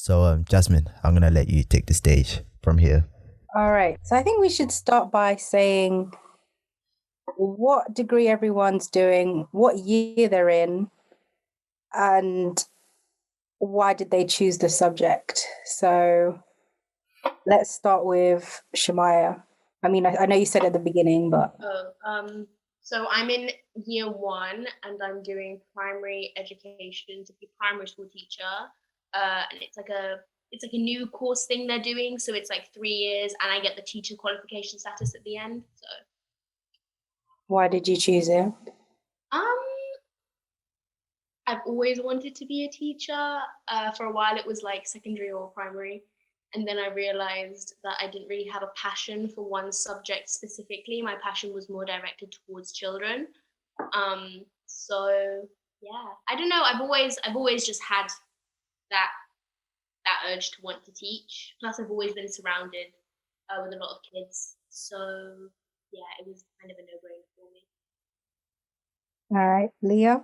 So, Jasmine, I'm gonna let you take the stage from here. All right. So I think we should start by saying what degree everyone's doing, what year they're in, and why did they choose the subject. So let's start with Shemaya. I mean, I know you said at the beginning, but So I'm in year one and I'm doing primary education to be a primary school teacher. And it's like a new course thing they're doing. So it's like 3 years and I get the teacher qualification status at the end. So why did you choose it? um I've always wanted to be a teacher. For a while it was like secondary or primary. And then I realized that I didn't really have a passion for one subject specifically. My passion was more directed towards children. So yeah, I don't know. I've always just had that urge to want to teach. Plus, I've always been surrounded with a lot of kids. So yeah, it was kind of a no-brainer for me. All right, Leah.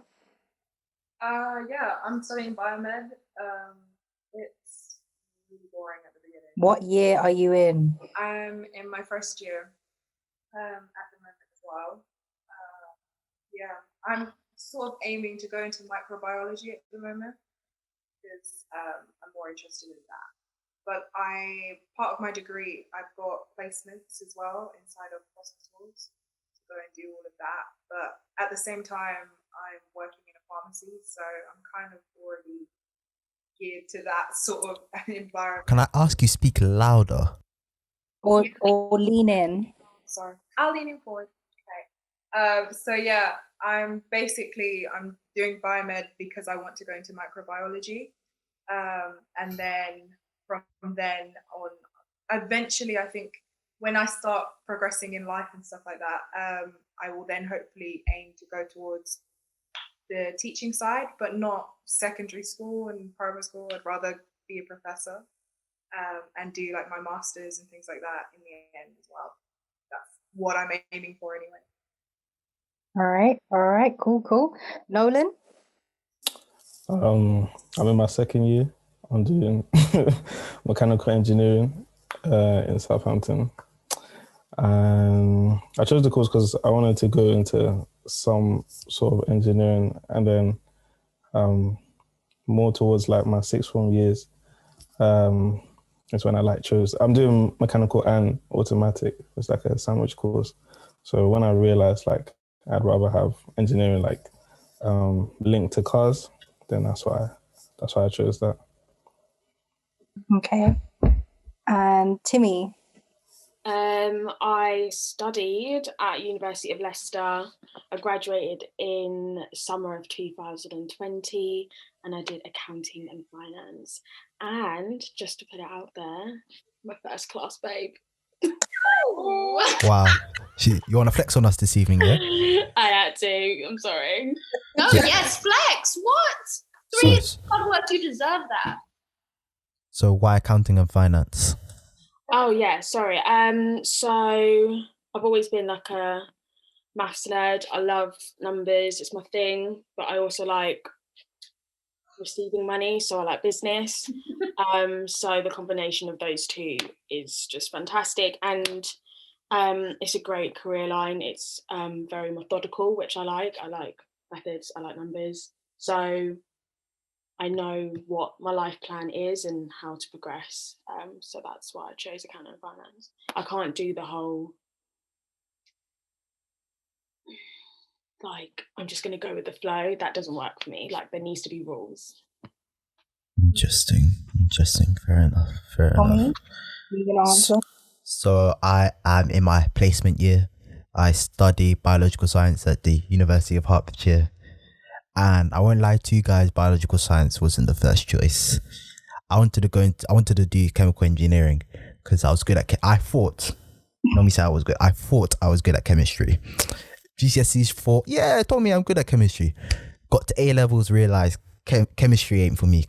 Yeah, I'm studying biomed. It's really boring at the beginning. What year are you in? I'm in my first year at the moment as well. Yeah, I'm sort of aiming to go into microbiology at the moment because I'm more interested in that. But part of my degree, I've got placements as well inside of hospitals to go and do all of that. But at the same time, I'm working in a pharmacy, so I'm kind of already geared to that sort of environment. Can I ask you speak louder? Or lean in. Sorry, I'll lean in forward. Okay. So yeah, I'm doing biomed because I want to go into microbiology, and then from then on, eventually, I think when I start progressing in life and stuff like that, I will then hopefully aim to go towards the teaching side, but not secondary school and primary school. I'd rather be a professor and do like my masters and things like that in the end as well. That's what I'm aiming for anyway. All right, cool. Nolan? I'm in my second year. I'm doing mechanical engineering in Southampton. And I chose the course because I wanted to go into some sort of engineering, and then more towards like my sixth form years is when I chose. I'm doing mechanical and automatic. It's like a sandwich course. So when I realized I'd rather have engineering linked to cars, then that's why I chose that. Okay. And Timmy? I studied at University of Leicester. I graduated in summer of 2020 and I did accounting and finance. And just to put it out there, my first class babe. Wow. You want to flex on us this evening, yeah? I had to. I'm sorry. No, yes, flex. What? 3 years of hard work, you deserve that. So why accounting and finance? Oh yeah, sorry. So I've always been like a maths nerd. I love numbers, it's my thing, but I also like receiving money, so I like business. So the combination of those two is just fantastic, and it's a great career line. It's very methodical, which I like. I like methods, I like numbers. So I know what my life plan is and how to progress. So that's why I chose accounting and finance. I can't do the whole, I'm just going to go with the flow. That doesn't work for me. There needs to be rules. Interesting. Fair enough. You gonna answer? So I am in my placement year. I study biological science at the University of Hertfordshire. And I won't lie to you guys, biological science wasn't the first choice. I wanted to do chemical engineering because I was good at I thought I was good at chemistry. GCSEs told me I'm good at chemistry. Got to A levels, realized chemistry ain't for me.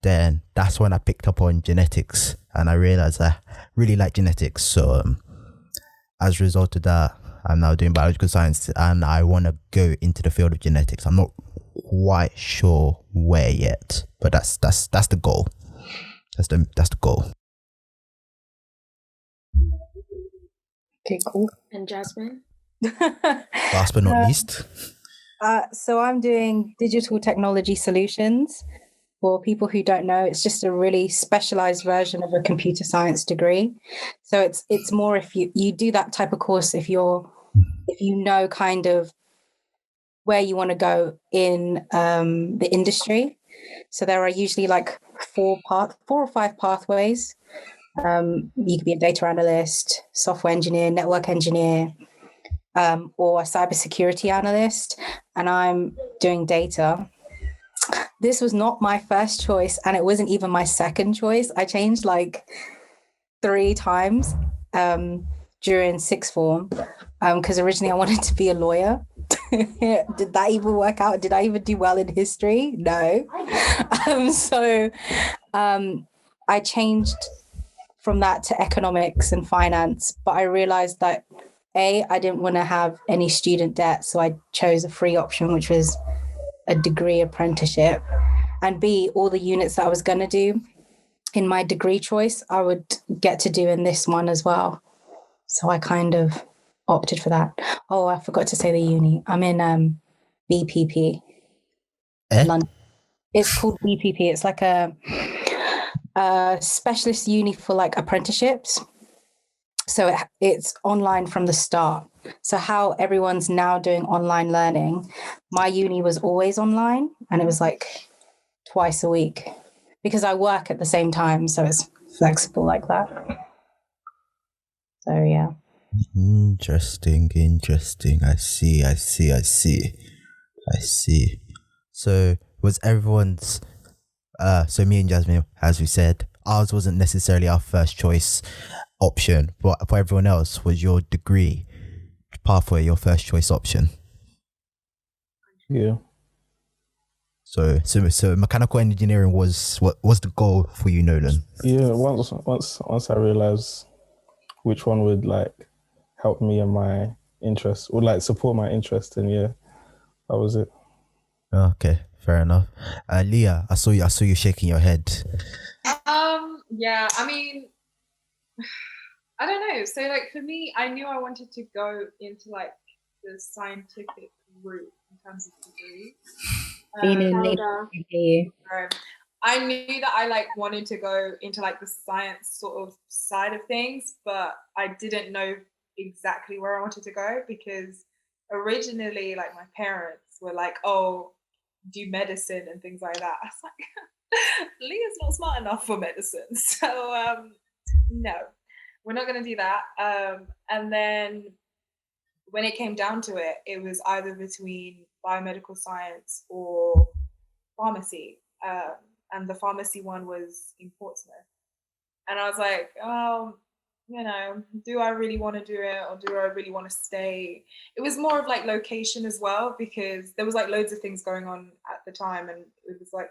Then that's when I picked up on genetics and I realized I really like genetics. So as a result of that, I'm now doing biological science and I want to go into the field of genetics. I'm not quite sure where yet, but that's the goal. That's the goal. Okay, cool. And Jasmine? Last but not least, So I'm doing digital technology solutions. For people who don't know, it's just a really specialized version of a computer science degree. So it's more if you do that type of course if you know kind of where you want to go in the industry. So there are usually like 4 or 5 pathways. You could be a data analyst, software engineer, network engineer, or a cybersecurity analyst. And I'm doing data. This was not my first choice, and it wasn't even my second choice. I changed like 3 times during sixth form because originally I wanted to be a lawyer. Did that even work out? Did I even do well in history? No. So I changed from that to economics and finance, but I realized that I didn't want to have any student debt, so I chose a free option, which was a degree apprenticeship. And B, all the units that I was going to do in my degree choice, I would get to do in this one as well. So I kind of opted for that. Oh, I forgot to say the uni. I'm in BPP, London. It's called BPP. It's like a specialist uni for like apprenticeships. So it's online from the start. So how everyone's now doing online learning, my uni was always online, and it was like twice a week because I work at the same time. So it's flexible like that. So, yeah. Interesting. I see. So was everyone's so me and Jasmine, as we said, ours wasn't necessarily our first choice option, but for everyone else, was your degree pathway your first choice option? Yeah. So mechanical engineering was what was the goal for you, Nolan? Yeah. Once I realized which one would like help me and my interest, would like support my interest, and yeah, that was it. Okay, fair enough. Leah, I saw you shaking your head. Yeah, I mean, I don't know. So like for me, I knew I wanted to go into like the scientific route in terms of degree. I knew that I like wanted to go into like the science sort of side of things, but I didn't know exactly where I wanted to go because originally like my parents were like, oh, do medicine and things like that. I was like, Leah's not smart enough for medicine. So no, we're not going to do that. And then when it came down to it, it was either between biomedical science or pharmacy. And the pharmacy one was in Portsmouth. And I was like, oh, you know, do I really want to do it or do I really want to stay? It was more of like location as well because there was like loads of things going on at the time and it was like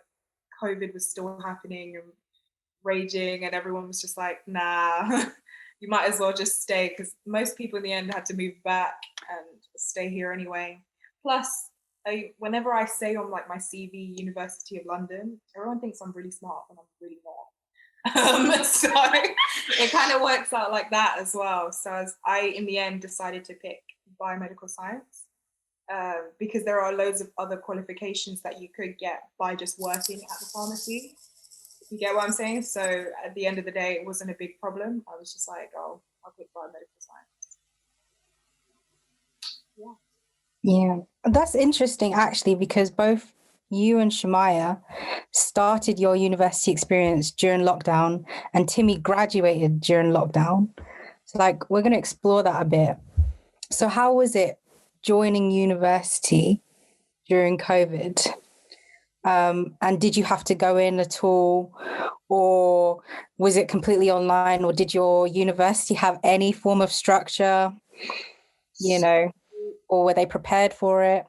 COVID was still happening and raging and everyone was just like, nah, you might as well just stay because most people in the end had to move back and stay here anyway. Plus, whenever I say on like my CV, University of London, everyone thinks I'm really smart and I'm really not. So it kind of works out like that as well. So I, in the end, decided to pick biomedical science because there are loads of other qualifications that you could get by just working at the pharmacy. You get what I'm saying? So at the end of the day, it wasn't a big problem. I was just like, oh, I'll pick biomedical science. Yeah. Yeah, that's interesting actually, because both you and Shemaya started your university experience during lockdown and Timmy graduated during lockdown. So like, we're going to explore that a bit. So how was it joining university during COVID? And did you have to go in at all? Or was it completely online? Or did your university have any form of structure, you know, or were they prepared for it?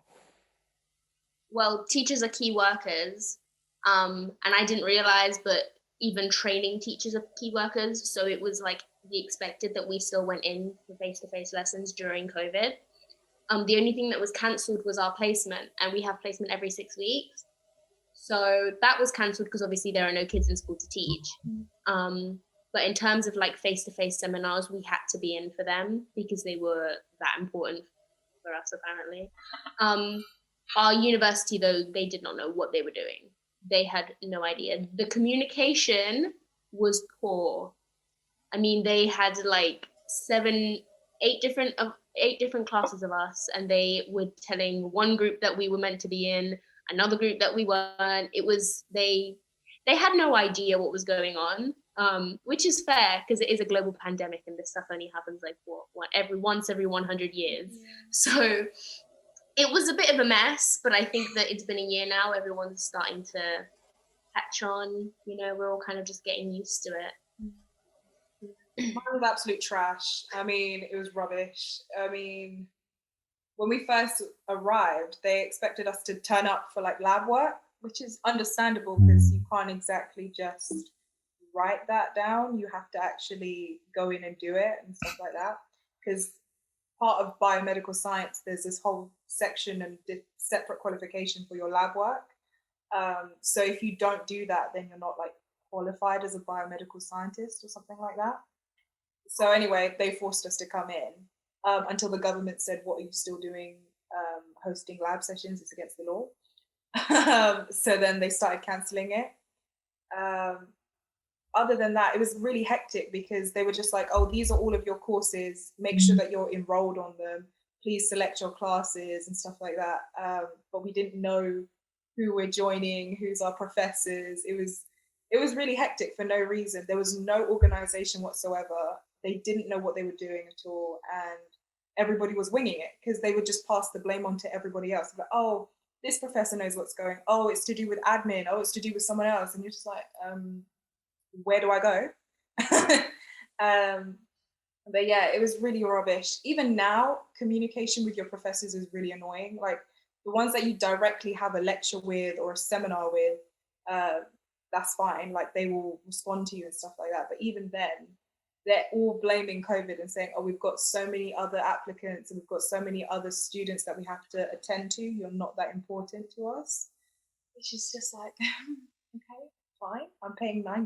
Well, teachers are key workers. And I didn't realize, but even training teachers are key workers. So it was like the expected that we still went in for face-to-face lessons during COVID. The only thing that was cancelled was our placement, and we have placement every 6 weeks. So that was cancelled because obviously there are no kids in school to teach. But in terms of like face-to-face seminars, we had to be in for them because they were that important for us, apparently. Our university, though, they did not know what they were doing. They had no idea. The communication was poor. I mean, they had like 8 different classes of us, and they were telling one group that we were meant to be in, another group that we weren't. It was they had no idea what was going on, which is fair because it is a global pandemic and this stuff only happens like once every 100 years. Yeah. So it was a bit of a mess, but I think that it's been a year now. Everyone's starting to catch on. You know, we're all kind of just getting used to it. Mine was absolute trash. I mean, it was rubbish. I mean, when we first arrived, they expected us to turn up for like lab work, which is understandable because you can't exactly just write that down. You have to actually go in and do it and stuff like that. Because part of biomedical science, there's this whole section and separate qualification for your lab work. So if you don't do that, then you're not like qualified as a biomedical scientist or something like that. So anyway, they forced us to come in until the government said, what are you still doing hosting lab sessions? It's against the law. So then they started cancelling it. Other than that, it was really hectic because they were just like, oh, these are all of your courses. Make sure that you're enrolled on them. Please select your classes and stuff like that. But we didn't know who we're joining, who's our professors. It was really hectic for no reason. There was no organization whatsoever. They didn't know what they were doing at all. And everybody was winging it because they would just pass the blame on to everybody else. Like, oh, this professor knows what's going on. Oh, it's to do with admin. Oh, it's to do with someone else. And you're just like, where do I go? But yeah, it was really rubbish. Even now, communication with your professors is really annoying. Like the ones that you directly have a lecture with or a seminar with, that's fine. Like they will respond to you and stuff like that. But even then, they're all blaming COVID and saying, oh, we've got so many other applicants and we've got so many other students that we have to attend to. You're not that important to us. Which is just like, okay, fine. I'm paying $9,000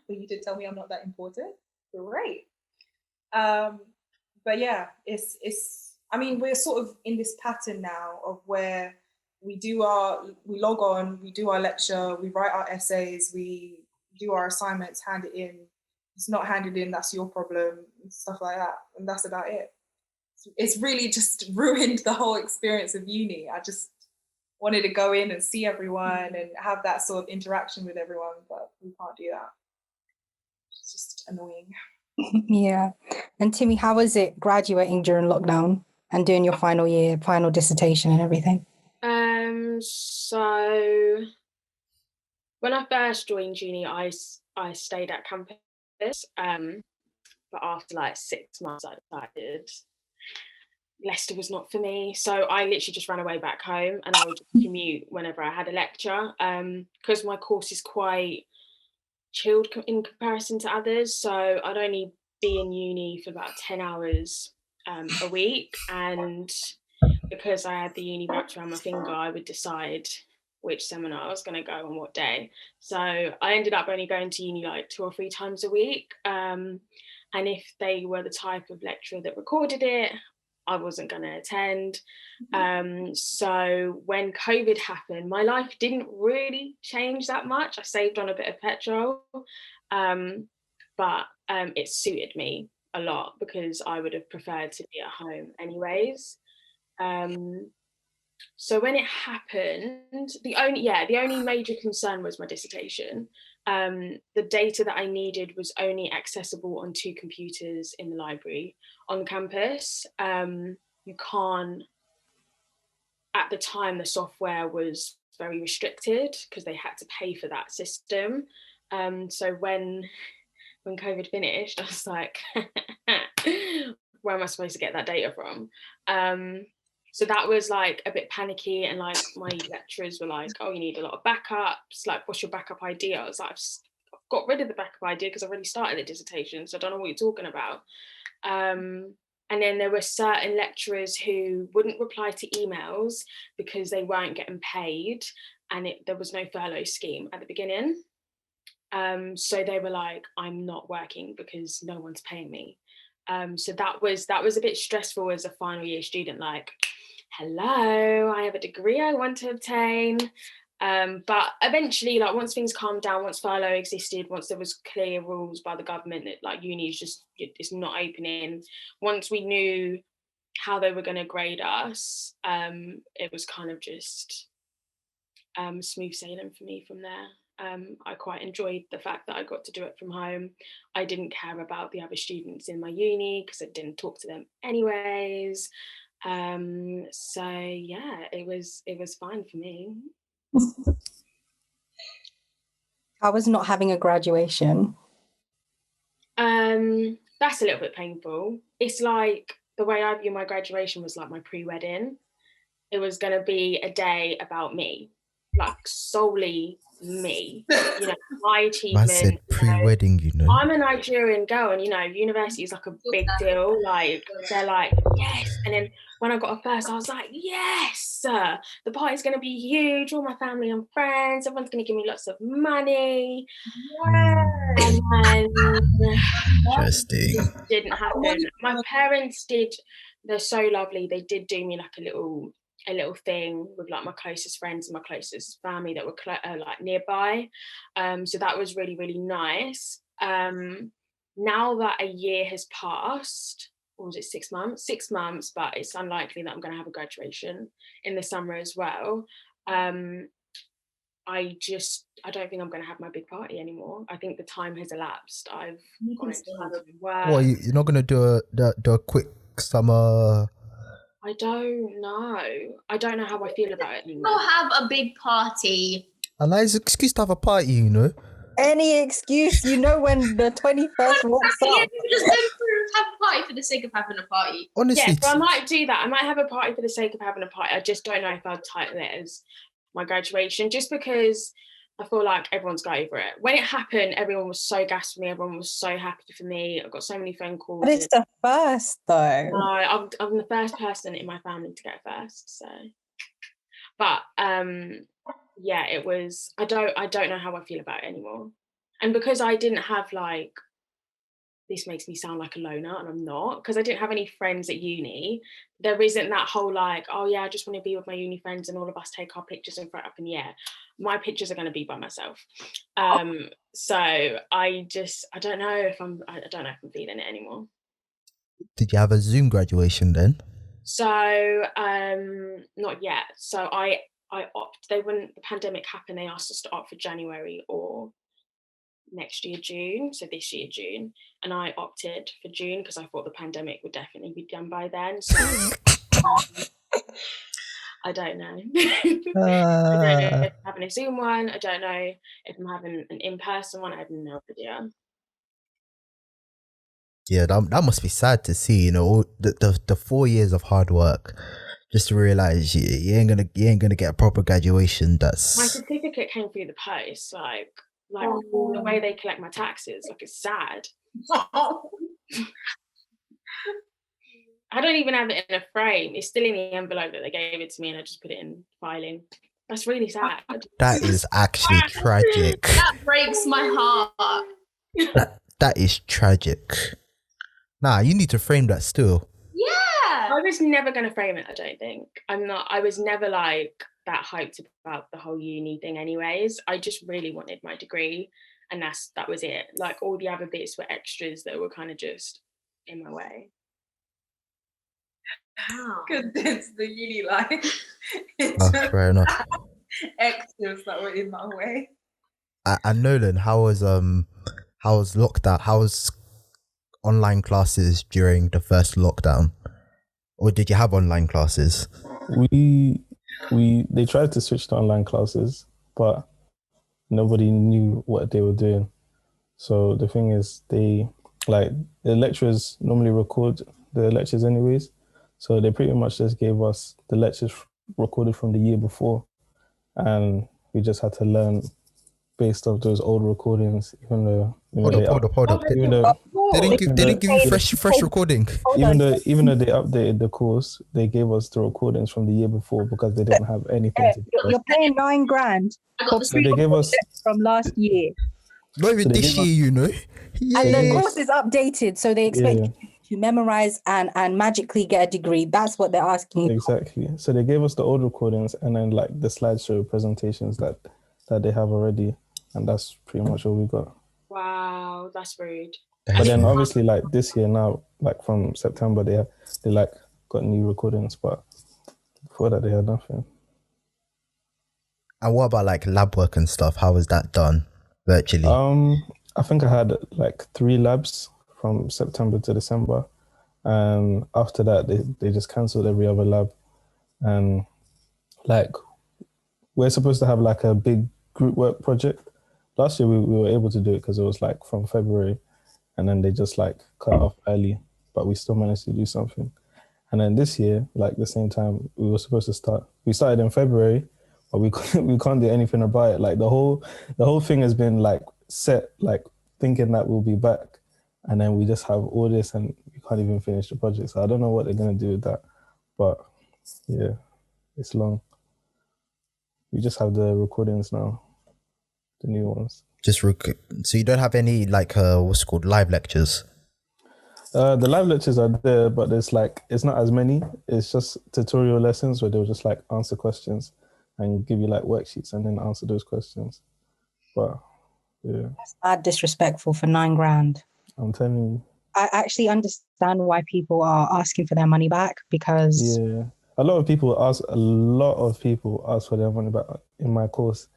for you to tell me I'm not that important. Great. But yeah, I mean, we're sort of in this pattern now of where we log on, we do our lecture, we write our essays, we do our assignments, hand it in. It's not handed in, that's your problem, and stuff like that. And that's about it. It's really just ruined the whole experience of uni. I just wanted to go in and see everyone and have that sort of interaction with everyone, but we can't do that. It's just annoying. Yeah. And Timmy, how was it graduating during lockdown and doing your final year, final dissertation and everything? So when I first joined uni, I stayed at campus. But after like 6 months, I decided Leicester was not for me. So I literally just ran away back home and I would commute whenever I had a lecture. Because my course is quite chilled in comparison to others. So I'd only be in uni for about 10 hours a week. And because I had the uni wrapped around my finger, I would decide which seminar I was going to go on what day. So I ended up only going to uni like 2 or 3 times a week. And if they were the type of lecturer that recorded it, I wasn't going to attend. So when COVID happened, my life didn't really change that much. I saved on a bit of petrol, but it suited me a lot because I would have preferred to be at home anyways. So when it happened, the only major concern was my dissertation. The data that I needed was only accessible on 2 computers in the library on campus. You can't, at the time, the software was very restricted because they had to pay for that system. So when COVID finished, I was like, where am I supposed to get that data from? So that was like a bit panicky, and like my lecturers were like, oh, you need a lot of backups, like what's your backup idea? I was like, I've got rid of the backup idea because I've already started the dissertation, so I don't know what you're talking about. And then there were certain lecturers who wouldn't reply to emails because they weren't getting paid, and there was no furlough scheme at the beginning. So they were like, I'm not working because no one's paying me. So that was a bit stressful as a final year student, like, hello, I have a degree I want to obtain. But eventually, like, once things calmed down, once furlough existed, once there was clear rules by the government that like uni is just, it's not opening, once we knew how they were going to grade us, it was kind of just smooth sailing for me from there. I quite enjoyed the fact that I got to do it from home. I didn't care about the other students in my uni because I didn't talk to them anyways. So yeah, it was fine for me. How was not having a graduation? That's a little bit painful. It's like the way I view my graduation was like my pre-wedding. It was going to be a day about me, like solely me, you know, my achievement. Man said pre-wedding, you know. I'm a Nigerian girl, and you know, university is like a big deal. Like, they're like, yes. And then when I got a first, I was like, yes, the party's going to be huge. All my family and friends, everyone's going to give me lots of money. And then Interesting. it didn't happen. My parents did, they're so lovely. They did do me like a little thing with like my closest friends and my closest family that were like nearby. So that was really, really nice. Now that a year has passed, or was it 6 months? 6 months, but it's unlikely that I'm going to have a graduation in the summer as well. I don't think I'm going to have my big party anymore. I think the time has elapsed. I've gone into work. What, you're not going to do a quick summer? I don't know. I don't know how I feel about it anymore. We'll have a big party. Eli's excuse to have a party, you know. Any excuse, you know, when the 21st walks Yeah, up. you just go through have a party for the sake of having a party. Honestly, Yeah, so I might do that. I might have a party for the sake of having a party. I just don't know if I'd title it as my graduation, just because I feel like everyone's got over it. When it happened, everyone was so gassed for me. Everyone was so happy for me. I got so many phone calls. But it's the first, though. I'm the first person in my family to get first. So, but yeah, it was. I don't know how I feel about it anymore. And because I didn't have like, this makes me sound like a loner, and I'm not, because I didn't have any friends at uni. There isn't that whole like, oh yeah, I just want to be with my uni friends and all of us take our pictures and throw it up in the air. My pictures are going to be by myself. So I don't know if I'm feeling it anymore. Did you have a Zoom graduation then? So not yet. So I opted. When the pandemic happened, they asked us to opt for January or next year June, so this year June, and I opted for June because I thought the pandemic would definitely be done by then. So I don't know. I don't know if I'm having a Zoom one. I don't know if I'm having an in-person one. I have no idea. Yeah, that must be sad to see. You know, all the 4 years of hard work, just to realize you ain't gonna get a proper graduation. My certificate came through the post, like the way they collect my taxes, like, it's sad. I don't even have it in a frame. It's still in the envelope that they gave it to me, and I just put it in filing. That's really sad. That is actually tragic. That breaks my heart. That is tragic. Nah, you need to frame that still. Yeah. I was never going to frame it, I don't think. I was never like that hyped about the whole uni thing anyways. I just really wanted my degree, and that was it. Like, all the other bits were extras that were kind of just in my way. Because it's the uni life. Fair enough. Extras that were in my way. And Nolan, how was lockdown? How was online classes during the first lockdown? Or did you have online classes? They tried to switch to online classes, but nobody knew what they were doing. So the thing is, the lecturers normally record the lectures anyways. So they pretty much just gave us the lectures recorded from the year before, and we just had to learn based off those old recordings, even though Hold up. before. They didn't give you fresh recording. Even though they updated the course, they gave us the recordings from the year before because they didn't have anything to give us. You're paying $9,000 for So they gave us from last year. Not even So they this gave year, us- you know. And the Yeah. course is updated, so they expect Yeah. you to memorize and magically get a degree. That's what they're asking you. Exactly. So they gave us the old recordings and then like the slideshow presentations that they have already, and that's pretty much all we got. Wow, that's rude. But then obviously like this year now, like from September, they like got new recordings, but before that they had nothing. And what about like lab work and stuff? How was that done virtually? I think I had like 3 labs from September to December, and after that they just cancelled every other lab. And like we're supposed to have like a big group work project. Last year we were able to do it because it was like from February, and then they just like cut off early, but we still managed to do something. And then this year, like the same time, we were supposed to start. We started in February, but we can't do anything about it. Like the whole thing has been like set, like thinking that we'll be back, and then we just have all this and we can't even finish the project. So I don't know what they're gonna do with that, but yeah, it's long. We just have the recordings now, the new ones. So you don't have any like what's it called, live lectures? The live lectures are there, but it's not as many. It's just tutorial lessons where they'll just like answer questions and give you like worksheets and then answer those questions. But yeah, That's mad disrespectful for $9,000. I'm telling you. I actually understand why people are asking for their money back because Yeah, a lot of people ask for their money back in my course,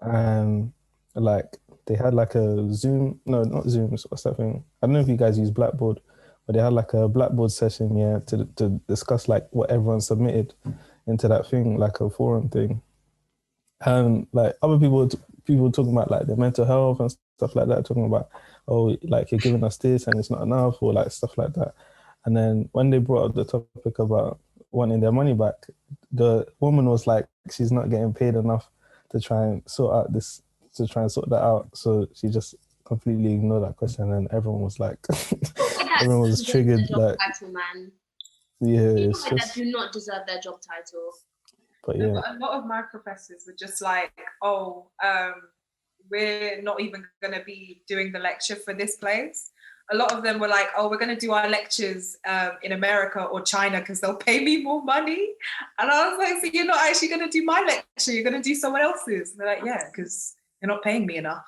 and like they had like a Zoom, no, not Zoom, what's that thing? I don't know if you guys use Blackboard, but they had like a Blackboard session, yeah, to discuss like what everyone submitted into that thing, like a forum thing. And like other people talking about like their mental health and stuff like that, talking about, oh, like you're giving us this and it's not enough, or like stuff like that. And then when they brought up the topic about wanting their money back, the woman was like, she's not getting paid enough to try and sort that out. So she just completely ignored that question, and everyone was like, everyone was triggered. Like, title, man. yeah, People it's like just. that do not deserve their job title. But No, yeah, but a lot of my professors were just like, oh, we're not even going to be doing the lecture for this place. A lot of them were like, oh, we're going to do our lectures in America or China because they'll pay me more money. And I was like, so you're not actually going to do my lecture, you're going to do someone else's. And they're like, yeah, because you're not paying me enough.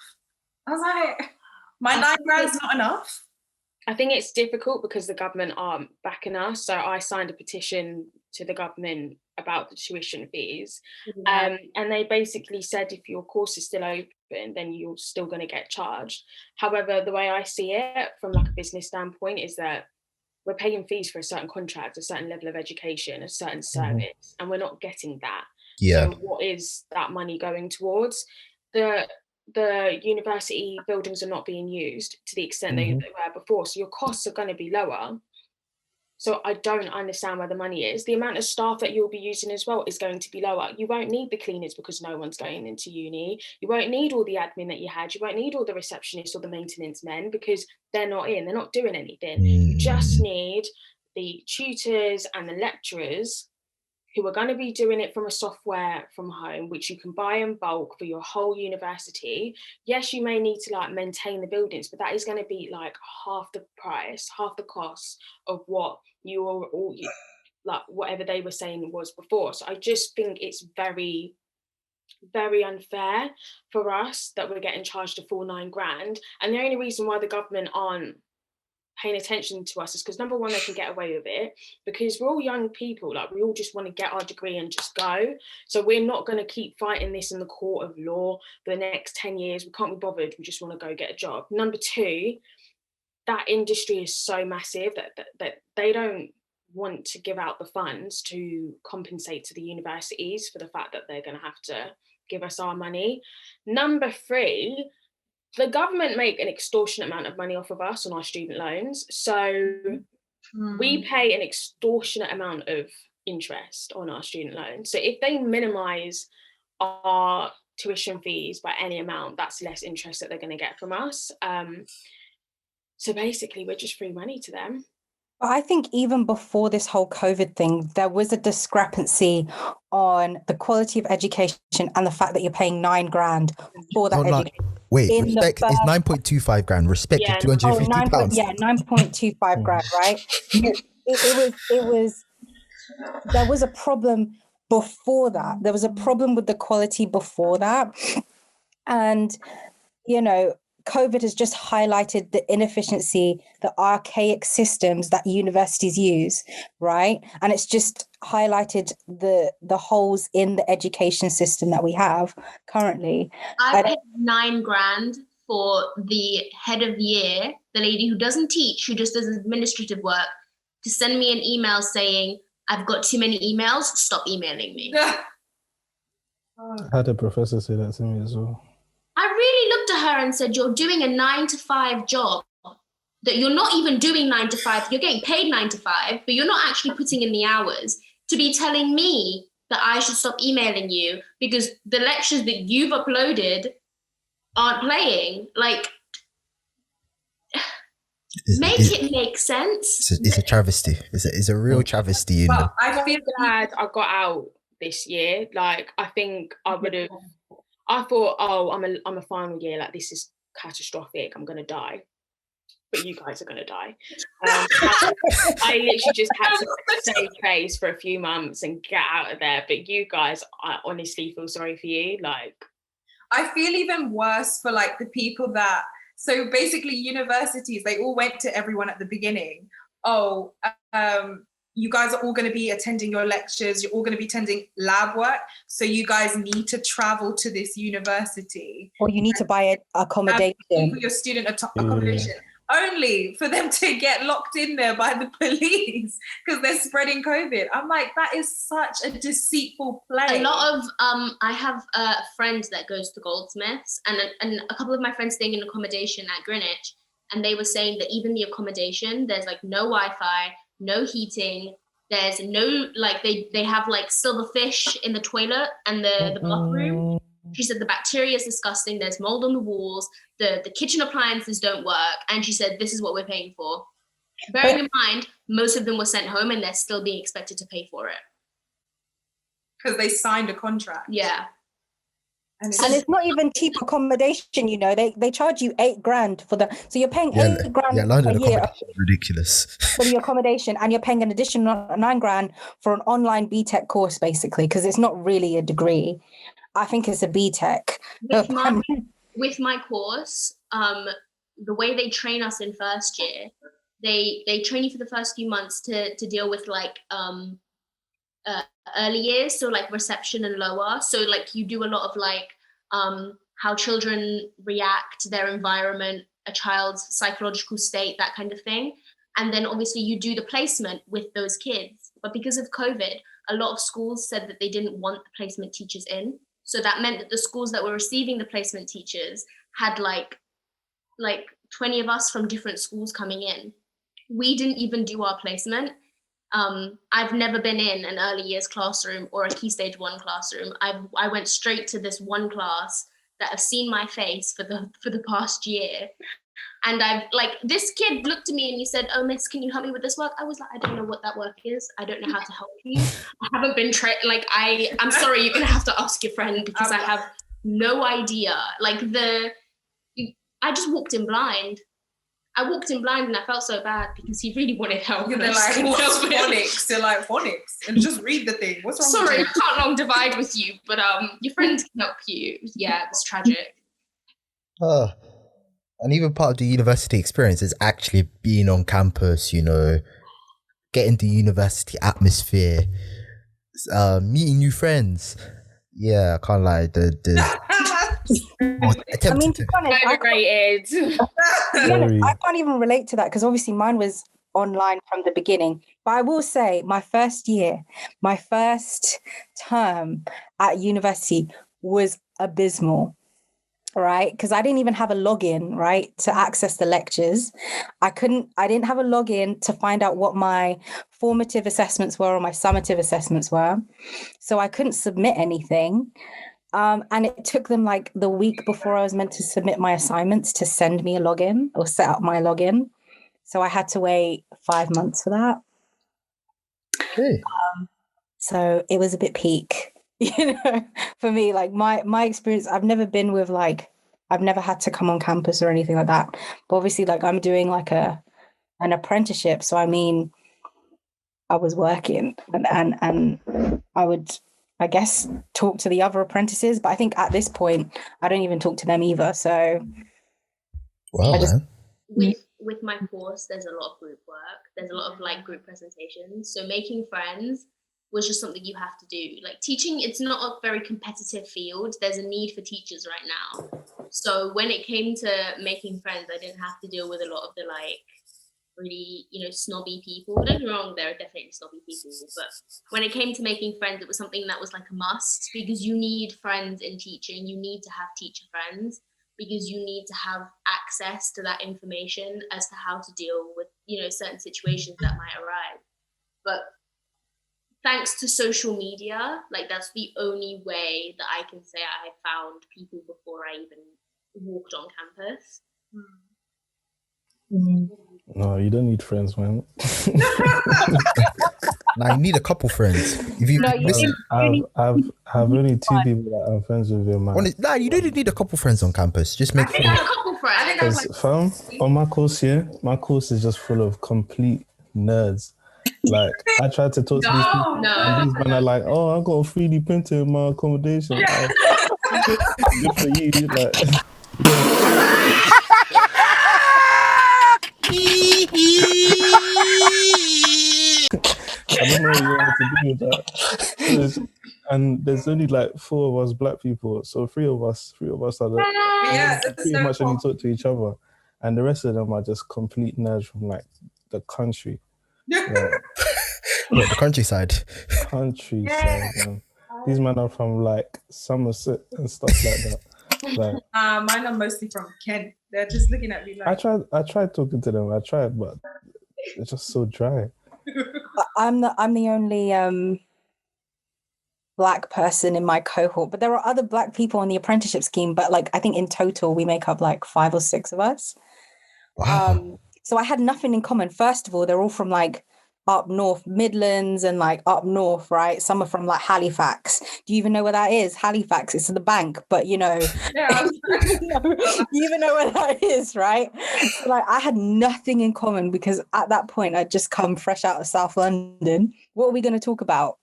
I was like, my $9,000 is not enough. I think it's difficult because the government aren't backing us. So I signed a petition to the government about the tuition fees. And they basically said if your course is still open, then you're still going to get charged. However, the way I see it from like a business standpoint is that we're paying fees for a certain contract, a certain level of education, a certain service, and we're not getting that. Yeah. So what is that money going towards? The university buildings are not being used to the extent they were before. So your costs are going to be lower. So I don't understand where the money is. The amount of staff that you'll be using as well is going to be lower. You won't need the cleaners because no one's going into uni. You won't need all the admin that you had. You won't need all the receptionists or the maintenance men because they're not in, they're not doing anything. You just need the tutors and the lecturers who are going to be doing it from a software from home, which you can buy in bulk for your whole university. Yes, you may need to like maintain the buildings, but that is going to be like half the price, half the cost of what like whatever they were saying was before. So I just think it's very, very unfair for us that we're getting charged a full $9,000. And the only reason why the government aren't paying attention to us is because number one, they can get away with it because we're all young people, like we all just want to get our degree and just go. So we're not going to keep fighting this in the court of law for the next 10 years. We can't be bothered. We just want to go get a job. Number two, that industry is so massive that they don't want to give out the funds to compensate to the universities for the fact that they're going to have to give us our money. Number three, the government make an extortionate amount of money off of us on our student loans. So we pay an extortionate amount of interest on our student loans. So if they minimize our tuition fees by any amount, that's less interest that they're going to get from us. So basically, we're just free money to them. But I think even before this whole COVID thing, there was a discrepancy on the quality of education and the fact that you're paying £9,000 for that education. Wait, In the respect is 9.25 grand. Respect Yeah. is 250 pounds. 9.25 grand, right? There was a problem before that. There was a problem with the quality before that. And, you know, COVID has just highlighted the inefficiency, the archaic systems that universities use, right? And it's just highlighted the holes in the education system that we have currently. I paid £9,000 for the head of year, the lady who doesn't teach, who just does administrative work, to send me an email saying, I've got too many emails, stop emailing me. I had a professor say that to me as well. I really looked at her and said, you're doing a 9-to-5 job that you're not even doing 9 to 5. You're getting paid 9 to 5, but you're not actually putting in the hours to be telling me that I should stop emailing you because the lectures that you've uploaded aren't playing. Like, it make sense. It's a travesty. It's a real travesty. You know? But I feel Glad I got out this year. Like, I think I would have. I thought, oh, I'm a final year. Like, this is catastrophic. I'm gonna die. But you guys are gonna die. I literally just had to save face for a few months and get out of there. But you guys, I honestly feel sorry for you. Like, I feel even worse for like the people that, so basically universities, they all went to everyone at the beginning. Oh, you guys are all going to be attending your lectures. You're all going to be attending lab work. So you guys need to travel to this university. Or you need to buy accommodation. For your student accommodation. Only for them to get locked in there by the police because they're spreading COVID. I'm like, that is such a deceitful play. A lot of I have a friend that goes to Goldsmiths, and a couple of my friends staying in accommodation at Greenwich, and they were saying that even the accommodation, there's like no Wi-Fi, no heating, there's no, like, they have like silverfish in the toilet and the bathroom. She said the bacteria is disgusting, there's mold on the walls, the kitchen appliances don't work, and she said this is what we're paying for. Bearing in mind, most of them were sent home and they're still being expected to pay for it. Because they signed a contract. Yeah. And it's not even cheap accommodation, you know. They charge you £8,000 for the, so you're paying £8,000 London a year accommodation is ridiculous. for the accommodation, and you're paying an additional £9,000 for an online BTEC course, basically, because it's not really a degree. I think it's a BTEC. With my course, the way they train us in first year, they train you for the first few months to deal with like early years, so like reception and lower. So like you do a lot of like how children react to their environment, a child's psychological state, that kind of thing. And then obviously you do the placement with those kids. But because of COVID, a lot of schools said that they didn't want the placement teachers in. So that meant that the schools that were receiving the placement teachers had like 20 of us from different schools coming in. We didn't even do our placement. I've never been in an early years classroom or a Key Stage 1 classroom. I went straight to this one class that have seen my face for the past year. And I've like, this kid looked at me and he said, oh, miss, can you help me with this work? I was like, I don't know what that work is. I don't know how to help you. I haven't been trained. Like, I'm sorry, you're going to have to ask your friend because I have no idea. Like I just walked in blind. I walked in blind and I felt so bad because he really wanted help. They're like, what's phonics? They're like, phonics. And just read the thing. What's wrong Sorry, with you? I can't long divide with you, but your friend can help you. Yeah, it's tragic. And even part of the university experience is actually being on campus, you know, getting the university atmosphere, meeting new friends. Yeah, I can't lie. I mean, to be honest, I can't even relate to that because obviously mine was online from the beginning. But I will say my first term at university was abysmal. Right, because I didn't even have a login, right, to access the lectures. I didn't have a login to find out what my formative assessments were or my summative assessments were. So I couldn't submit anything. And it took them like the week before I was meant to submit my assignments to send me a login or set up my login. So I had to wait 5 months for that. Okay. So it was a bit peak, for me. Like my experience, I've never been with like, I've never had to come on campus or anything like that. But obviously, like I'm doing like an apprenticeship. So I mean, I was working and I would, I guess, talk to the other apprentices. But I think at this point, I don't even talk to them either. So Wow, man. With my course, there's a lot of group work. There's a lot of like group presentations. So making friends was just something you have to do. Like teaching, it's not a very competitive field. There's a need for teachers right now. So when it came to making friends, I didn't have to deal with a lot of the like really, snobby people. Don't get me wrong, there are definitely snobby people, but when it came to making friends, it was something that was like a must, because you need friends in teaching. You need to have teacher friends, because you need to have access to that information as to how to deal with, certain situations that might arise. But thanks to social media, like that's the only way that I can say I found people before I even walked on campus. No, you don't need friends, man. Now you need a couple friends. If you No, you listen, I've only 2 people that I'm friends with in my. you don't need a couple friends on campus. Just make I have a couple friends. I think I was Because fam, on my course here, my course is just full of complete nerds. Like I tried to talk to these people, and these men are like, "Oh, I got a 3D printer in my accommodation." Like, good for you, like. I don't know what you want to do with that. And there's only like 4 of us black people, so 3 of us are pretty much only talk to each other, and the rest of them are just complete nerds from like the country. What, the countryside? Countryside, man. These men are from like Somerset and stuff like that. Like, mine are mostly from Kent. They're just looking at me like. I tried talking to them. But it's just so dry. I'm the only black person in my cohort, but there are other black people on the apprenticeship scheme. But like I think in total we make up like 5 or 6 of us. Wow. So I had nothing in common. First of all, they're all from like up north, Midlands, and like up north, right? Some are from like Halifax. Do you even know where that is? Halifax, it's the bank, but Yeah, you even know where that is, right? So, like I had nothing in common because at that point I'd just come fresh out of South London. What are we going to talk about?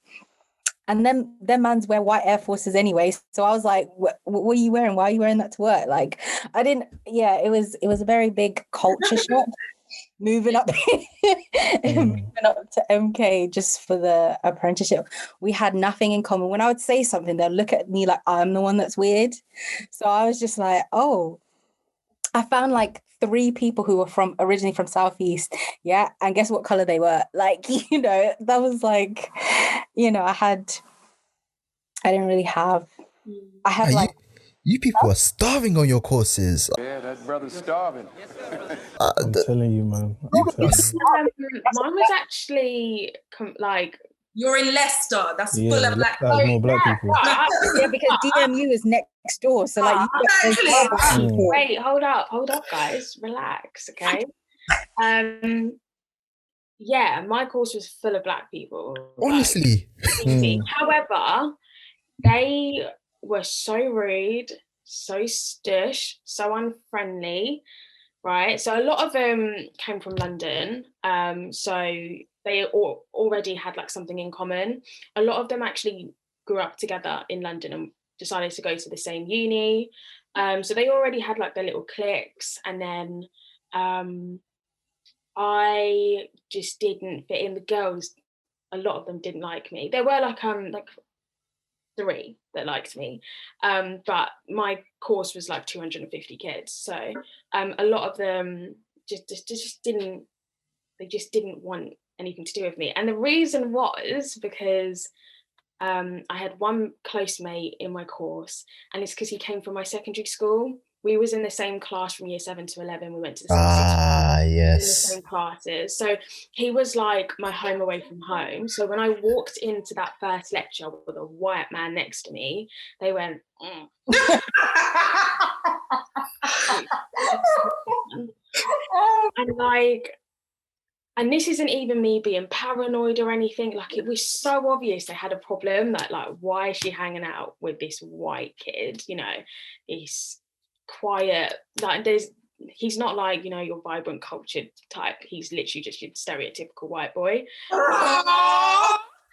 And then them mans wear white Air Forces anyway. So I was like, what are you wearing? Why are you wearing that to work? Like it was a very big culture shock moving up moving up to MK just for the apprenticeship. We had nothing in common. When I would say something, they'd look at me like I'm the one that's weird. So I was just like, oh, I found like 3 people who were originally from Southeast. Yeah. And guess what color they were? Like, that was like, I didn't really have, I have like. You people are starving on your courses. Yeah, that brother's starving. I'm telling you, man. Mine was actually like. You're in Leicester. That's full of black people. More black people. Yeah, because DMU is next door. So like, wait, hold up, guys, relax, okay. Yeah, my course was full of black people. Honestly. However, they were so rude, so stush, so unfriendly, right? So a lot of them came from London, so they already had like something in common. A lot of them actually grew up together in London and decided to go to the same uni, so they already had like their little cliques. And then I just didn't fit in. The girls, a lot of them didn't like me. There were like 3 that liked me, but my course was like 250 kids, so a lot of them just didn't want anything to do with me. And the reason was because I had one close mate in my course, and it's because he came from my secondary school. we was in the same class from year 7 to 11. We went to the same sixth in the Yes. same classes. So he was like my home away from home. So when I walked into that first lecture with a white man next to me, they went, and like, and this isn't even me being paranoid or anything. Like, it was so obvious they had a problem. That, like, why is she hanging out with this white kid? You know, he's quiet. Like, he's not like, you know, your vibrant cultured type. He's literally just your stereotypical white boy.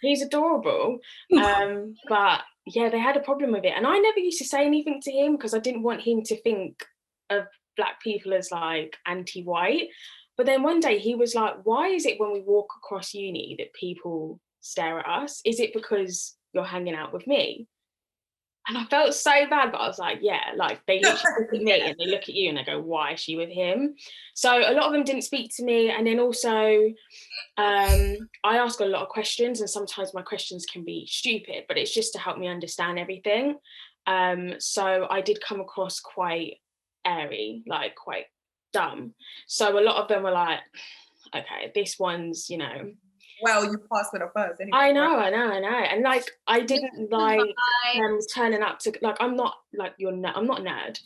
He's adorable. But yeah, they had a problem with it. And I never used to say anything to him because I didn't want him to think of Black people as like anti-white. But then one day he was like, why is it when we walk across uni that people stare at us? Is it because you're hanging out with me? And I felt so bad, but I was like, yeah, like they literally look at me and they look at you and they go, why is she with him? So a lot of them didn't speak to me. And then also I ask a lot of questions, and sometimes my questions can be stupid, but it's just to help me understand everything. So I did come across quite airy, like quite dumb. So a lot of them were like, okay, this one's, you know. Well, you passed with a first anyway. I know. And like, I didn't like turning up to, like, I'm not like I'm not a nerd.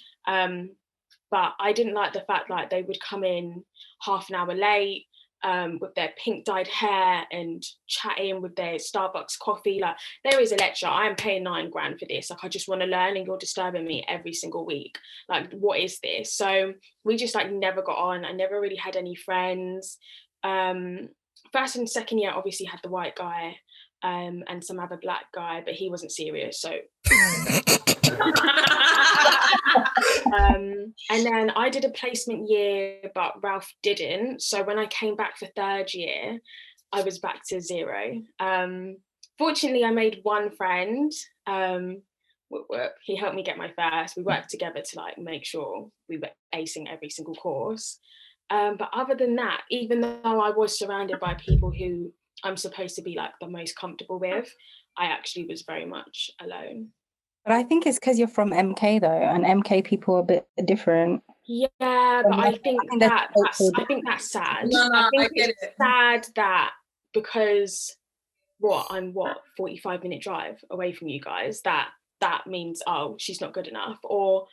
But I didn't like the fact like they would come in half an hour late, with their pink dyed hair and chatting with their Starbucks coffee. Like, there is a lecture, I am paying $9,000 for this. Like, I just want to learn and you're disturbing me every single week. Like, what is this? So we just like never got on. I never really had any friends. First and second year, obviously had the white guy, and some other Black guy, but he wasn't serious. So and then I did a placement year, but Ralph didn't. So when I came back for third year, I was back to zero. Fortunately, I made one friend. He helped me get my first. We worked together to like make sure we were acing every single course. But other than that, even though I was surrounded by people who I'm supposed to be like the most comfortable with, I actually was very much alone. But I think it's because you're from MK though, and MK people are a bit different. Yeah, but I think that's sad. No, I think I get it's it. sad that because I'm 45-minute drive away from you guys, that means, oh, she's not good enough. Or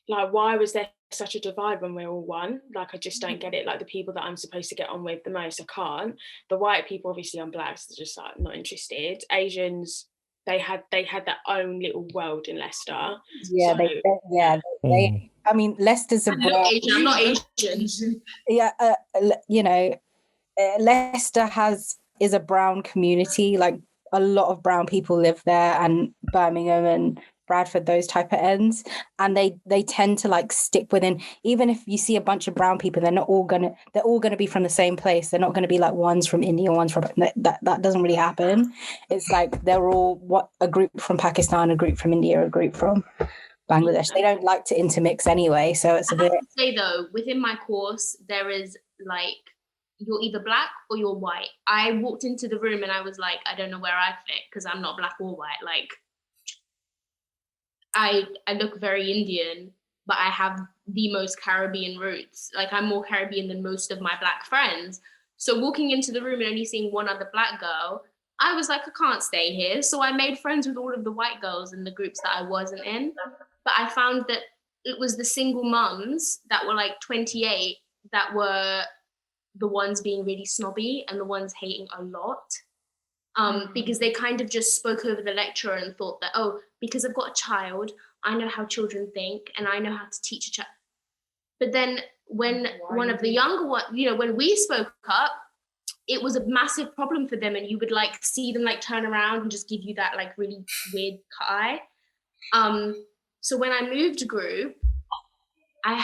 like, why was there such a divide when we're all one? Like, I just don't get it. Like, the people that I'm supposed to get on with the most, I can't. The white people, obviously I'm Black, so they're just like not interested. Asians, they had their own little world in Leicester. Yeah, so, I mean, Leicester's a brown. I'm not Asian. Yeah, you know, Leicester is a brown community. Like, a lot of brown people live there, and Birmingham and Bradford, those type of ends, and they tend to like stick within. Even if you see a bunch of brown people, they're all gonna be from the same place. They're not gonna be like one's from India, one's from that doesn't really happen. It's like they're all a group from Pakistan, a group from India, a group from Bangladesh. They don't like to intermix anyway, so it's a bit. I have to say though, within my course, there is like, you're either Black or you're white. I walked into the room and I was like, I don't know where I fit because I'm not Black or white. Like, I look very Indian, but I have the most Caribbean roots. Like, I'm more Caribbean than most of my Black friends. So walking into the room and only seeing one other Black girl, I was like, I can't stay here. So I made friends with all of the white girls in the groups that I wasn't in. But I found that it was the single mums that were like 28 that were the ones being really snobby and the ones hating a lot. Because they kind of just spoke over the lecturer and thought that, oh, because I've got a child, I know how children think and I know how to teach a child. But then when one of the younger ones, you know, when we spoke up, it was a massive problem for them, and you would like see them like turn around and just give you that like really weird eye. So when I moved group, I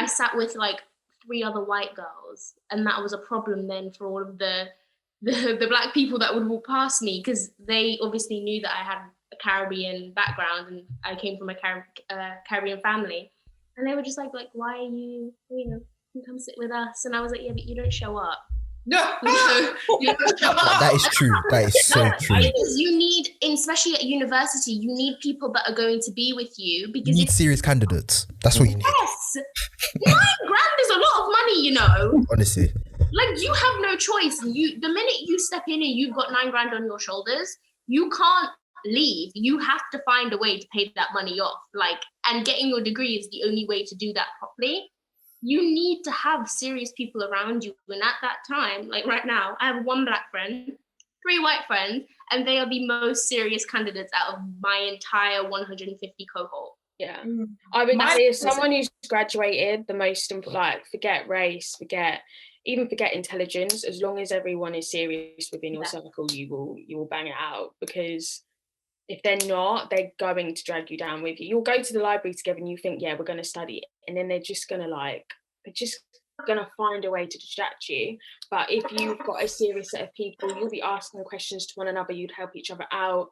sat with like 3 other white girls, and that was a problem then for all of the Black people that would walk past me, because they obviously knew that I had a Caribbean background and I came from a Caribbean family, and they were just like why are you, you know, come sit with us? And I was like, yeah, but you don't show up. No, That is true. That is so true. Because you need, especially at university, you need people that are going to be with you. You Because need serious candidates. That's what you need. yes, £9,000 is a lot of money, you know. Honestly. Like, you have no choice. The minute you step in and you've got £9,000 on your shoulders, you can't leave. You have to find a way to pay that money off. Like, and getting your degree is the only way to do that properly. You need to have serious people around you. And at that time, like right now, I have one black friend, 3 white friends, and they are the most serious candidates out of my entire 150 cohort. Yeah. I would say as someone who's graduated, the most like forget race, forget intelligence, as long as everyone is serious within your circle, you will bang it out. Because if they're not, they're going to drag you down with you. You'll go to the library together and you think, yeah, we're going to study. And then they're just going to find a way to distract you. But if you've got a serious set of people, you'll be asking questions to one another, you'd help each other out.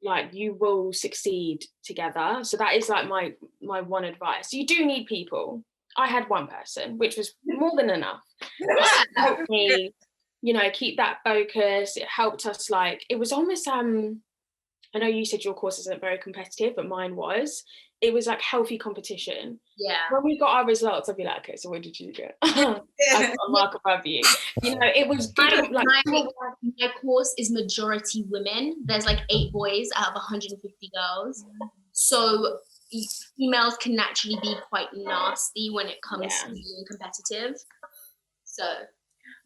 Like, you will succeed together. So that is like my one advice. You do need people. I had one person, which was more than enough. It helped me, keep that focus. It helped us, like, it was almost, I know you said your course isn't very competitive, but mine was. It was like healthy competition. Yeah. When we got our results, I'd be like, okay, so what did you get? I got a mark above you. It was good. My course is majority women. There's like 8 boys out of 150 girls. So females can naturally be quite nasty when it comes to being competitive. So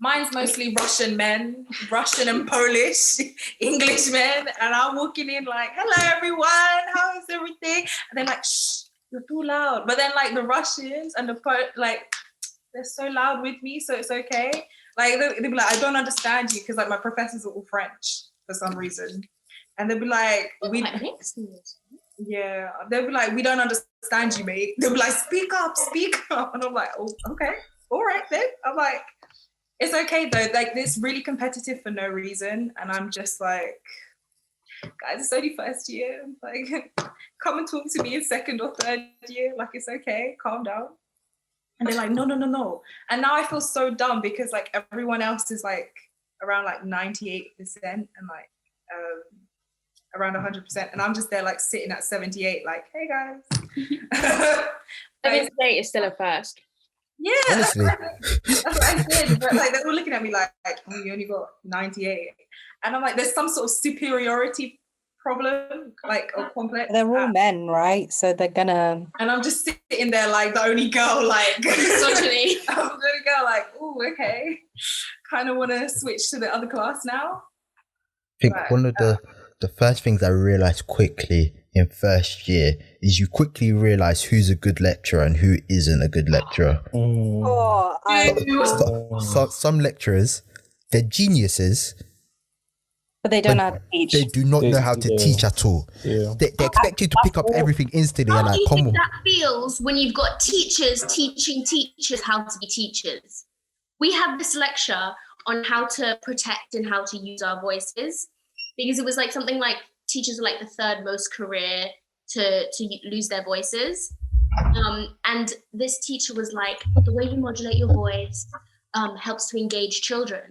mine's mostly Russian men, Russian and Polish, English men, and I'm walking in like, hello everyone, how's everything? And they're like, shh, you're too loud. But then like the Russians and the they're so loud with me, so it's okay. Like they'll be like, I don't understand you, because like my professors are all French for some reason. And they'll be like, they'll be like, we don't understand you, mate. They'll be like, speak up. And I'm like, oh, okay, all right then. I'm like, it's okay though, like it's really competitive for no reason. And I'm just like, guys, it's only first year. Like, come and talk to me in second or third year. Like, it's okay, calm down. And they're like, no. And now I feel so dumb because like everyone else is like around like 98% and like around 100%. And I'm just there like sitting at 78, like, hey guys. 78 is still a first. Yeah, that's what I did. But like they're all looking at me like, oh, you only got 98. And I'm like, there's some sort of superiority problem, like, or complex. They're all men, right? So they're gonna. And I'm just sitting there like the only girl, like misogyny. I'm the only girl, like, oh, okay. Kind of want to switch to the other class now. I think one of the first things I realized quickly in first year is you quickly realize who's a good lecturer and who isn't a good lecturer. Some lecturers, they're geniuses, but they don't know how to teach. They do not know how to teach at all. Yeah. They expect you to pick up everything instantly. How do you think that feels when you've got teachers teaching teachers how to be teachers? We have this lecture on how to protect and how to use our voices, because it was like something like teachers are like the 3rd most career to lose their voices. And this teacher was like, the way you modulate your voice helps to engage children.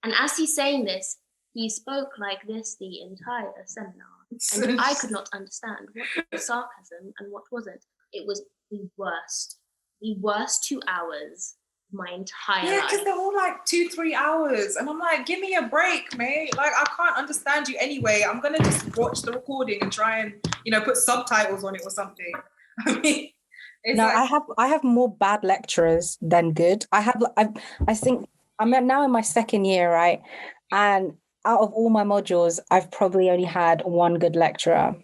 And as he's saying this, he spoke like this the entire seminar. And I could not understand what was sarcasm and what wasn't. It was the worst 2 hours of my entire life. Yeah, because they're all like 2-3 hours. And I'm like, give me a break, mate. Like, I can't understand you anyway. I'm going to just watch the recording and try and, put subtitles on it or something. I mean, I have more bad lecturers than good. I think I'm now in my 2nd year, right? And out of all my modules, I've probably only had one good lecturer.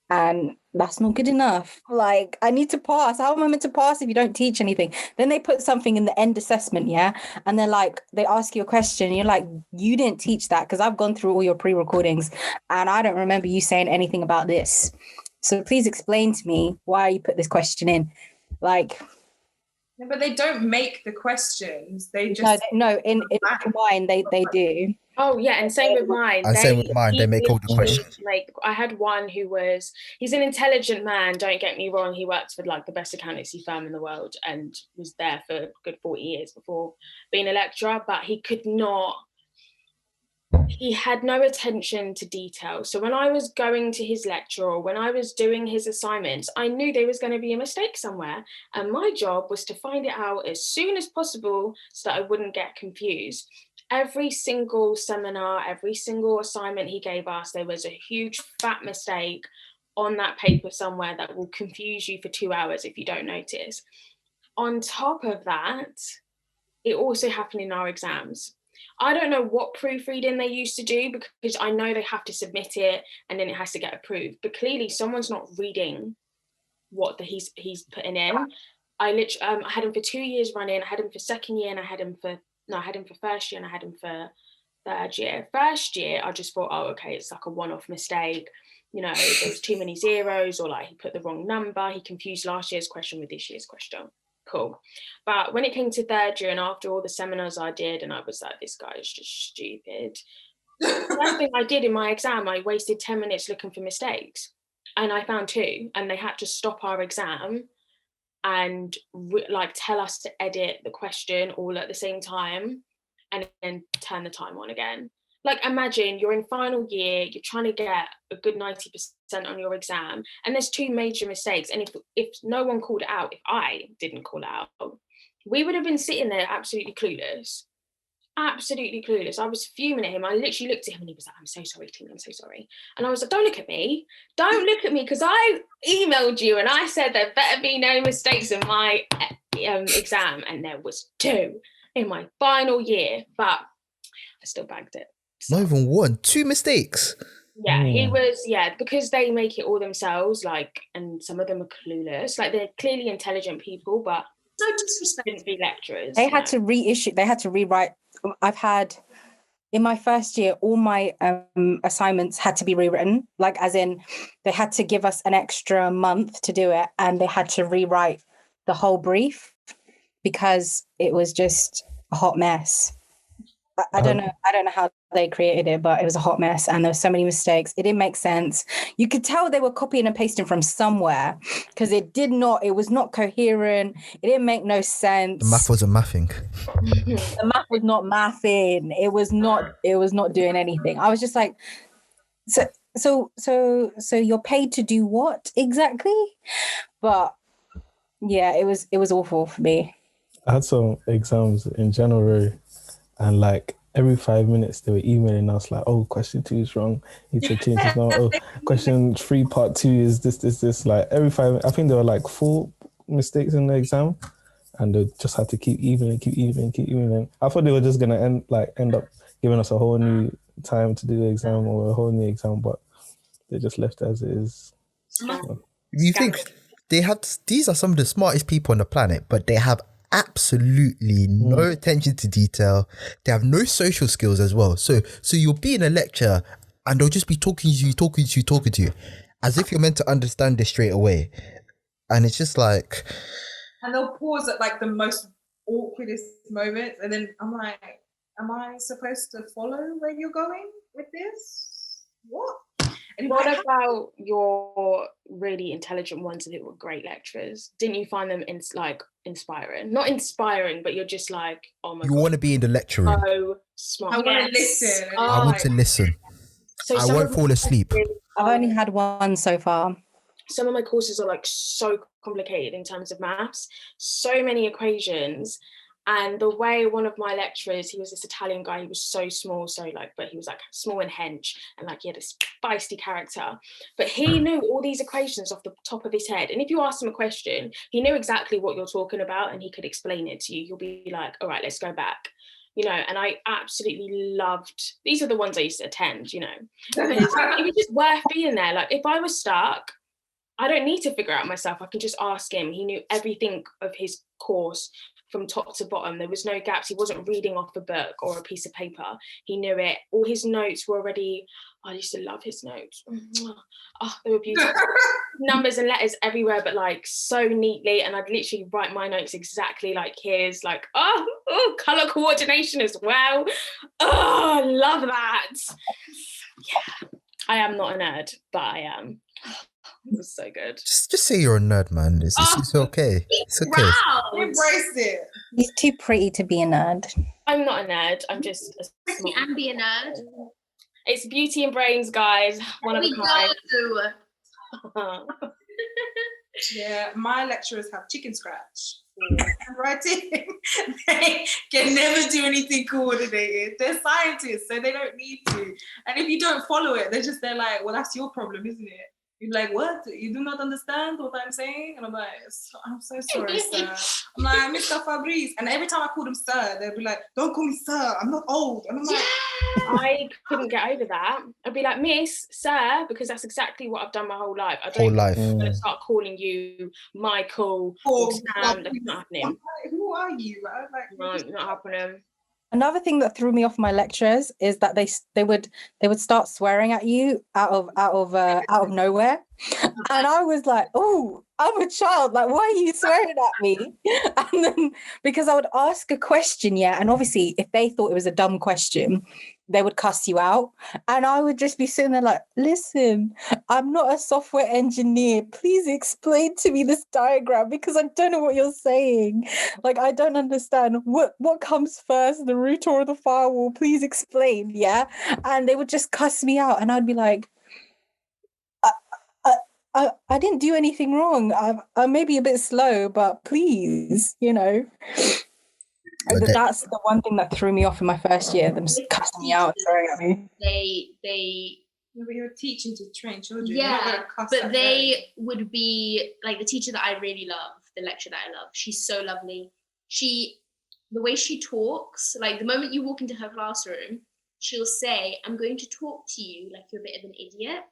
And that's not good enough. Like, I need to pass. How am I meant to pass if you don't teach anything? Then they put something in the end assessment, yeah? And they're like, they ask you a question. And you're like, you didn't teach that, because I've gone through all your pre-recordings and I don't remember you saying anything about this. So please explain to me why you put this question in. Like... But they don't make the questions. They just... No, in mine, they do. Oh yeah, and same with mine. And same with mine, they make all the questions. I had one he's an intelligent man, don't get me wrong. He worked for like the best accountancy firm in the world and was there for a good 40 years before being a lecturer, but he had no attention to detail. So when I was going to his lecture or when I was doing his assignments, I knew there was going to be a mistake somewhere. And my job was to find it out as soon as possible so that I wouldn't get confused. Every single seminar, every single assignment he gave us, there was a huge fat mistake on that paper somewhere that will confuse you for 2 hours if you don't notice. On top of that, it also happened in our exams. I don't know what proofreading they used to do because I know they have to submit it and then it has to get approved. But clearly someone's not reading what he's putting in. I had him for 2 years running. I had him for second year and I had him for first year and I had him for third year. First year, I just thought, oh, okay, it's like a one-off mistake. You know, there was too many zeros or like he put the wrong number. He confused last year's question with this year's question. Cool. But when it came to third year and after all the seminars I did and I was like, this guy is just stupid. The first thing I did in my exam, I wasted 10 minutes looking for mistakes and I found 2 and they had to stop our exam and like tell us to edit the question all at the same time and then turn the time on again. Like imagine you're in final year, you're trying to get a good 90% on your exam and there's 2 major mistakes. And if no one called it out, if I didn't call it out, we would have been sitting there absolutely clueless. Absolutely clueless. I was fuming at him. I literally looked at him and he was like, I'm so sorry, Tina, I'm so sorry. And I was like, don't look at me because I emailed you and I said there better be no mistakes in my exam. And there was 2 in my final year, but I still bagged it. So. Not even 1, 2 mistakes. Yeah, he was, because they make it all themselves, like, and some of them are clueless. Like, they're clearly intelligent people, but no disrespect. Shouldn't be lecturers. They had to reissue, they had to rewrite. I've had, in my first year, all my assignments had to be rewritten, like as in they had to give us an extra month to do it and they had to rewrite the whole brief because it was just a hot mess. I don't know how they created it, but it was a hot mess and there were so many mistakes. It didn't make sense. You could tell they were copying and pasting from somewhere because it was not coherent. It didn't make no sense. The math wasn't mathing. The math was not mathing. It was not doing anything. I was just like, so you're paid to do what exactly? But yeah, it was awful for me. I had some exams in January and like every 5 minutes they were emailing us like, oh, question 2 is wrong. You need to change this now. Oh, question 3 part 2 is this. Like every 5 minutes, I think there were like 4 mistakes in the exam and they just had to keep emailing. I thought they were just gonna end up giving us a whole new time to do the exam or a whole new exam, but they just left it as it is. You think these are some of the smartest people on the planet, but they have absolutely no attention to detail. They have no social skills as well. So you'll be in a lecture and they'll just be talking to you as if you're meant to understand this straight away. And it's just like, and they'll pause at like the most awkwardest moments and then I'm like, am I supposed to follow where you're going with this? What? And what about your really intelligent ones that were great lecturers? Didn't you find them inspiring? Not inspiring, but you're just like, oh my God. You want to be in the lecture room. So smart. I want to listen. I want to listen. So I won't fall asleep. I've only had one so far. Some of my courses are like so complicated in terms of maths, so many equations. And the way one of my lecturers, he was this Italian guy, he was so small, but he was like small and hench, and like he had this feisty character. But he knew all these equations off the top of his head. And if you asked him a question, he knew exactly what you're talking about and he could explain it to you. You'll be like, all right, let's go back. You know, and I absolutely loved, these are the ones I used to attend, you know. It was just worth being there. Like if I was stuck, I don't need to figure out myself. I can just ask him. He knew everything of his course from top to bottom. There was no gaps. He wasn't reading off a book or a piece of paper. He knew it. All his notes were already, I used to love his notes. Oh, they were beautiful. numbers and letters everywhere, but like so neatly, and I'd literally write my notes exactly like his, like color coordination as well. Oh, love that. Yeah, I am not a nerd, but I am. It was so good. Just say you're a nerd, man. It's okay. It's okay. Wow. Embrace it. He's too pretty to be a nerd. I'm not a nerd. I'm just a Pretty and be a nerd. It's beauty and brains, guys. One of a kind. Yeah, my lecturers have chicken scratch for handwriting. They can never do anything coordinated. They're scientists, so they don't need to. And if you don't follow it, they're like, well, that's your problem, isn't it? You're like, what? You do not understand what I'm saying? And I'm like, I'm so sorry, sir. I'm like, Mr. Fabrice. And every time I call them sir, they'll be like, don't call me sir. I'm not old. And I'm like, I couldn't get over that. I'd be like, Miss, sir, because that's exactly what I've done my whole life. I'm going to start calling you Michael or Sam. That's not happening. Like, who are you? I'm like, not happening. Another thing that threw me off my lectures is that they would start swearing at you out of nowhere, and I was like, oh, I'm a child, like, why are you swearing at me? And then because I would ask a question, and obviously if they thought it was a dumb question, they would cuss you out, and I would just be sitting there like, listen, I'm not a software engineer, please explain to me this diagram because I don't know what you're saying, like I don't understand what comes first, the router or the firewall, please explain. And they would just cuss me out, and I'd be like, I didn't do anything wrong, I may be a bit slow, but please, That's the one thing that threw me off in my first year, them cussing me out, swearing at me. They but you're teaching to train children. Yeah, but they would be like the teacher that I really love, the lecturer that I love. She's so lovely. The way she talks, like the moment you walk into her classroom, she'll say, I'm going to talk to you like you're a bit of an idiot.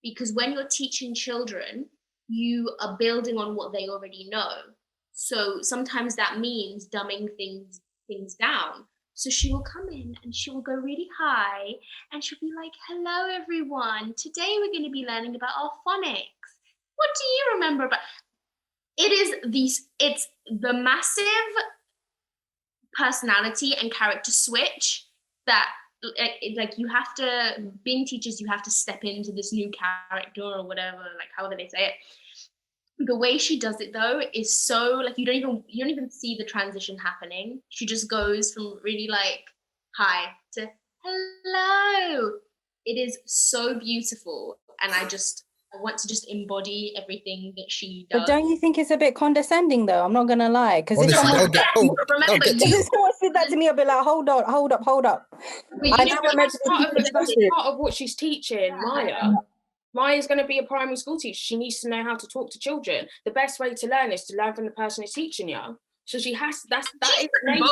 Because when you're teaching children, you are building on what they already know. So sometimes that means dumbing things down. So she will come in and she will go really high and she'll be like, hello, everyone. Today we're going to be learning about our phonics. What do you remember about? It's the massive personality and character switch that like you have to, being teachers, you have to step into this new character or whatever, like however they say it. The way she does it though is so like you don't even see the transition happening. She just goes from really like hi to hello. It is so beautiful, and I want to just embody everything that she does. But don't you think it's a bit condescending though? I'm not gonna lie, because if someone said that to me, I'll be like, hold up. That's part of what she's teaching, Maya. Maya's going to be a primary school teacher. She needs to know how to talk to children. The best way to learn is to learn from the person who's teaching you. So she has, that is amazing.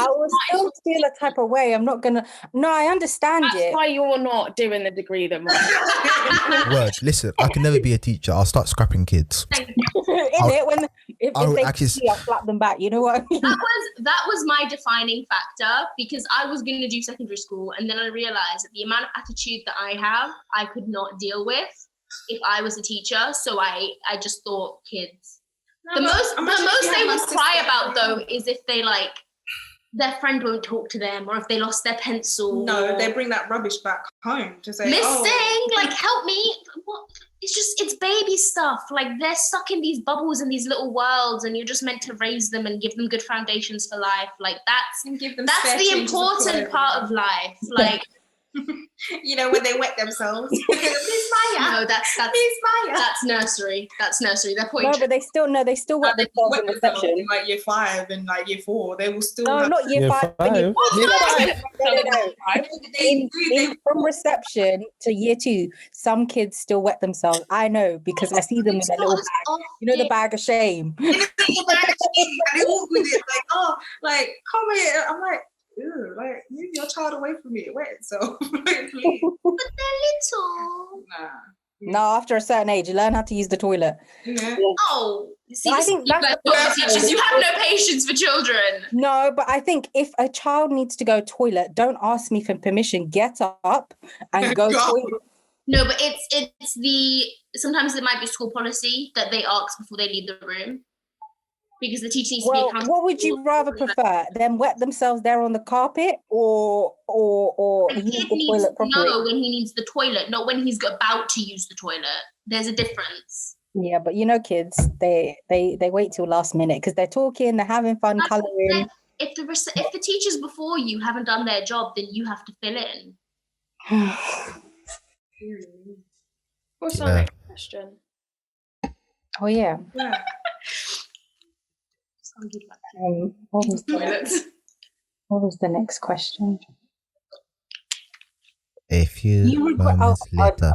I will still feel a type of way. I'm not going to, no, I understand it. That's why you're not doing the degree that Maya. Word, listen, I can never be a teacher. I'll start scrapping kids. If I'll slap them back, you know what I mean? That was my defining factor, because I was going to do secondary school, and then I realized that the amount of attitude that I have, I could not deal with if I was a teacher. So I just thought kids. The most they will cry about though is if they like their friend won't talk to them, or if they lost their pencil. No, they bring that rubbish back home to say, missing, like help me. What? It's baby stuff. Like they're stuck in these bubbles in these little worlds, and you're just meant to raise them and give them good foundations for life. Like that's the important part of life. Like you know, when they wet themselves. Miss Maya. No, that's Miss Maya. That's nursery. They're pointing. No, but they still wet themselves in reception. In like year 5 and like year 4, they will still. No, not year 5. Year 5. No. From reception to year 2, some kids still wet themselves. I know, because I see them in a little bag. You know, the bag of shame. And they walk with it like, come here. I'm like, ew, like, move your child away from me. It wet itself. Please. But they're little. Nah. No, after a certain age, you learn how to use the toilet. Yeah. Oh, see, I think that's teachers. You have no patience for children. No, but I think if a child needs to go toilet, don't ask me for permission. Get up and go toilet. No, but it's the sometimes it might be school policy that they ask before they leave the room because the teacher needs to be Well, accountable. what would you rather prefer? Them wet themselves there on the carpet or The use kid the needs toilet to properly? know when he needs the toilet, not when he's about to use the toilet. There's a difference. Yeah, but you know, kids, they wait till last minute because they're talking, they're having fun, That's what I colouring. said. If the teachers before you haven't done their job, then you have to fill in. What's Yeah. our next question? Oh yeah. Yeah. Sounded like What was toilets. the next question? A few You regret? moments later.